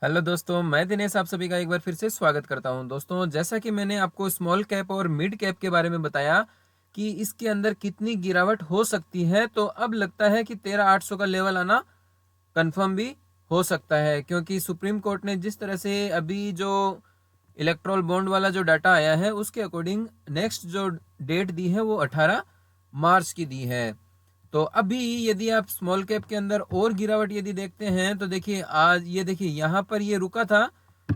Hello दोस्तों, मैं दिनेश आप सभी का एक बार फिर से स्वागत करता हूं। दोस्तों, जैसा कि मैंने आपको स्मॉल कैप और मिड कैप के बारे में बताया कि इसके अंदर कितनी गिरावट हो सकती है, तो अब लगता है कि 13,800 का लेवल आना कंफर्म भी हो सकता है, क्योंकि सुप्रीम कोर्ट ने जिस तरह से अभी जो इलेक्ट्रल बॉन्ड वाला जो डाटा आया है उसके अकॉर्डिंग नेक्स्ट जो डेट दी है वो 18 मार्च की दी है। तो अभी यदि आप स्मॉल कैप के अंदर और गिरावट यदि देखते हैं तो देखिए, आज ये देखिए यहाँ पर ये रुका था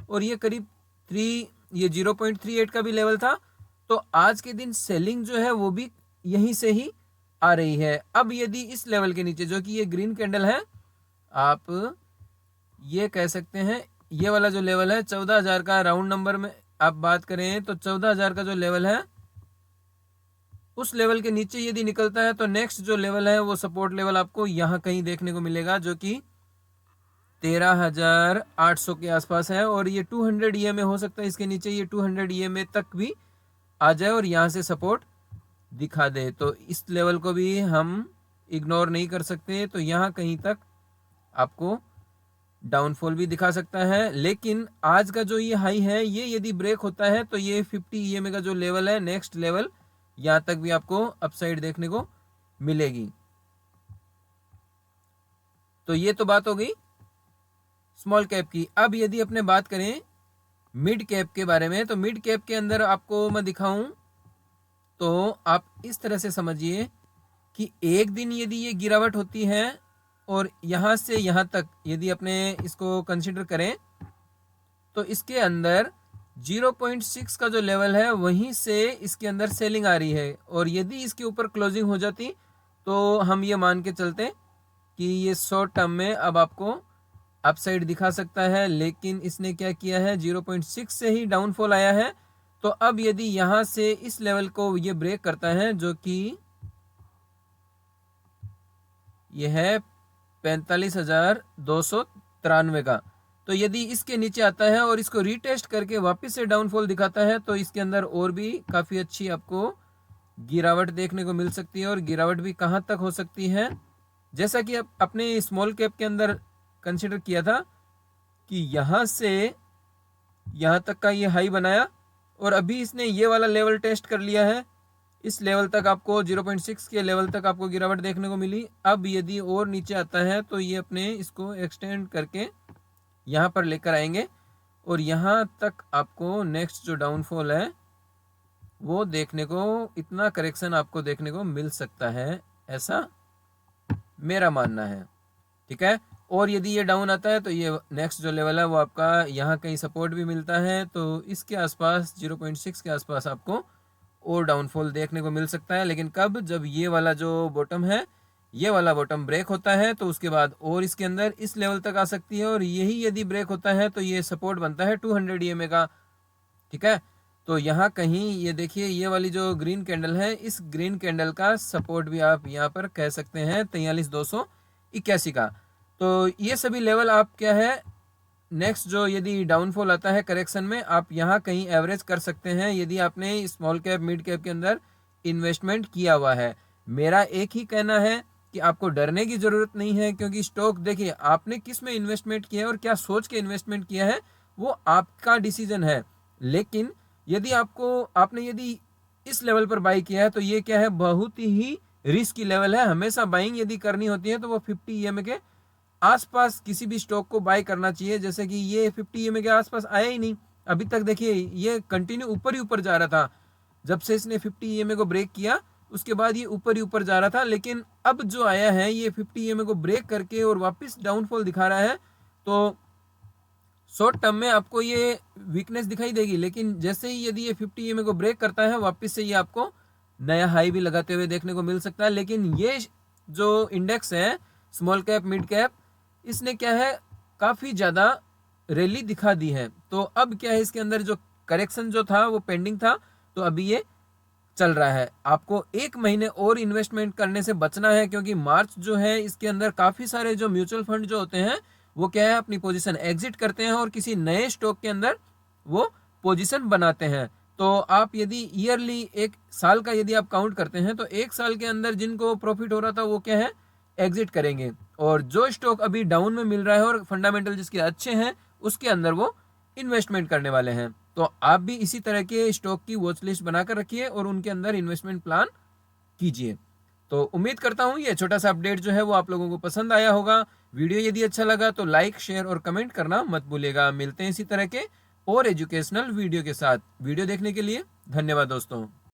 और ये करीब 0.38 का भी लेवल था। तो आज के दिन सेलिंग जो है वो भी यहीं से ही आ रही है। अब यदि इस लेवल के नीचे जो कि ये ग्रीन कैंडल है, आप ये कह सकते हैं ये वाला जो लेवल है 14,000 का, राउंड नंबर में आप बात करें तो 14,000 का जो लेवल है उस लेवल के नीचे यदि निकलता है तो नेक्स्ट जो लेवल है वो सपोर्ट लेवल आपको यहाँ कहीं देखने को मिलेगा, जो कि 13,800 के आसपास है। और ये 200 EMA हो सकता है इसके नीचे, ये 200 EMA तक भी आ जाए और यहाँ से सपोर्ट दिखा दे। तो इस लेवल को भी हम इग्नोर नहीं कर सकते। तो यहाँ कहीं तक आपको डाउनफॉल भी दिखा सकता है, लेकिन आज का जो ये हाई है ये यदि ब्रेक होता है तो ये 50 EMA का जो लेवल है नेक्स्ट लेवल, यहां तक भी आपको अपसाइड देखने को मिलेगी। तो ये तो बात हो गई स्मॉल कैप की। अब यदि अपने बात करें मिड कैप के बारे में, तो मिड कैप के अंदर आपको मैं दिखाऊं तो आप इस तरह से समझिए कि एक दिन यदि ये गिरावट होती है और यहां से यहां तक यदि अपने इसको कंसिडर करें तो इसके अंदर 0.6 का जो लेवल है वहीं से इसके अंदर सेलिंग आ रही है। और यदि इसके ऊपर क्लोजिंग हो जाती तो हम ये मान के चलते कि ये शॉर्ट टर्म में अब आपको अपसाइड दिखा सकता है, लेकिन इसने क्या किया है 0.6 से ही डाउनफॉल आया है। तो अब यदि यहां से इस लेवल को ये ब्रेक करता है जो कि ये है 45,293 का, तो यदि इसके नीचे आता है और इसको रीटेस्ट करके वापस से डाउनफॉल दिखाता है तो इसके अंदर और भी काफ़ी अच्छी आपको गिरावट देखने को मिल सकती है। और गिरावट भी कहाँ तक हो सकती है, जैसा कि अपने स्मॉल कैप के अंदर कंसिडर किया था कि यहाँ से यहाँ तक का ये हाई बनाया और अभी इसने ये वाला लेवल टेस्ट कर लिया है। इस लेवल तक आपको 0.6 के लेवल तक आपको गिरावट देखने को मिली। अब यदि और नीचे आता है तो ये अपने इसको एक्सटेंड करके यहाँ पर लेकर आएंगे और यहाँ तक आपको नेक्स्ट जो डाउनफॉल है वो देखने को, इतना करेक्शन आपको देखने को मिल सकता है, ऐसा मेरा मानना है। ठीक है। और यदि ये डाउन आता है तो ये नेक्स्ट जो लेवल है वो आपका यहाँ कहीं सपोर्ट भी मिलता है, तो इसके आसपास 0.6 के आसपास आपको और डाउनफॉल देखने को मिल सकता है। लेकिन कब, जब ये वाला जो बॉटम है ये वाला बॉटम ब्रेक होता है तो उसके बाद और इसके अंदर इस लेवल तक आ सकती है। और यही यदि ब्रेक होता है तो ये सपोर्ट बनता है 200 EMA का। ठीक है। तो यहाँ कहीं ये देखिए ये वाली जो ग्रीन कैंडल है, इस ग्रीन कैंडल का सपोर्ट भी आप यहाँ पर कह सकते हैं 43,281 का। तो ये सभी लेवल आप क्या है नेक्स्ट जो यदि डाउनफॉल आता है करेक्शन में, आप यहाँ कहीं एवरेज कर सकते हैं यदि आपने स्मॉल कैप मिड कैप के अंदर इन्वेस्टमेंट किया हुआ है। मेरा एक ही कहना है कि आपको डरने की ज़रूरत नहीं है, क्योंकि स्टॉक देखिए आपने किस में इन्वेस्टमेंट किया है और क्या सोच के इन्वेस्टमेंट किया है वो आपका डिसीजन है। लेकिन यदि आपने यदि इस लेवल पर बाई किया है तो ये क्या है, बहुत ही रिस्की लेवल है। हमेशा बाइंग यदि करनी होती है तो वो 50 EMA के आसपास किसी भी स्टॉक को बाय करना चाहिए। जैसे कि ये 50 EMA के आसपास आया ही नहीं अभी तक। देखिए ये कंटिन्यू ऊपर ही ऊपर जा रहा था, जब से इसने 50 EMA को ब्रेक किया उसके बाद ये ऊपर ही ऊपर जा रहा था। लेकिन अब जो आया है ये 50 EMA को ब्रेक करके और वापस डाउनफॉल दिखा रहा है। तो शॉर्ट टर्म में आपको ये वीकनेस दिखाई देगी, लेकिन जैसे ही यदि ये 50 EMA को ब्रेक करता है वापस से ये आपको नया हाई भी लगाते हुए देखने को मिल सकता है। लेकिन ये जो इंडेक्स है स्मॉल कैप मिड कैप, इसने क्या है काफ़ी ज़्यादा रैली दिखा दी है। तो अब क्या है इसके अंदर जो करेक्शन जो था वो पेंडिंग था, तो अभी ये चल रहा है। आपको एक महीने और इन्वेस्टमेंट करने से बचना है, क्योंकि मार्च जो है इसके अंदर काफ़ी सारे जो म्यूचुअल फंड जो होते हैं वो क्या है अपनी पोजीशन एग्जिट करते हैं और किसी नए स्टॉक के अंदर वो पोजीशन बनाते हैं। तो आप यदि ईयरली एक साल का यदि आप काउंट करते हैं तो एक साल के अंदर जिनको प्रॉफिट हो रहा था वो क्या है एग्जिट करेंगे। और जो स्टॉक अभी डाउन में मिल रहा है और फंडामेंटल जिसके अच्छे हैं उसके अंदर वो इन्वेस्टमेंट करने वाले हैं। तो आप भी इसी तरह के स्टॉक की वॉच लिस्ट बनाकर रखिए और उनके अंदर इन्वेस्टमेंट प्लान कीजिए। तो उम्मीद करता हूँ ये छोटा सा अपडेट जो है वो आप लोगों को पसंद आया होगा। वीडियो यदि अच्छा लगा तो लाइक, शेयर और कमेंट करना मत भूलिएगा। मिलते हैं इसी तरह के और एजुकेशनल वीडियो के साथ। वीडियो देखने के लिए धन्यवाद दोस्तों।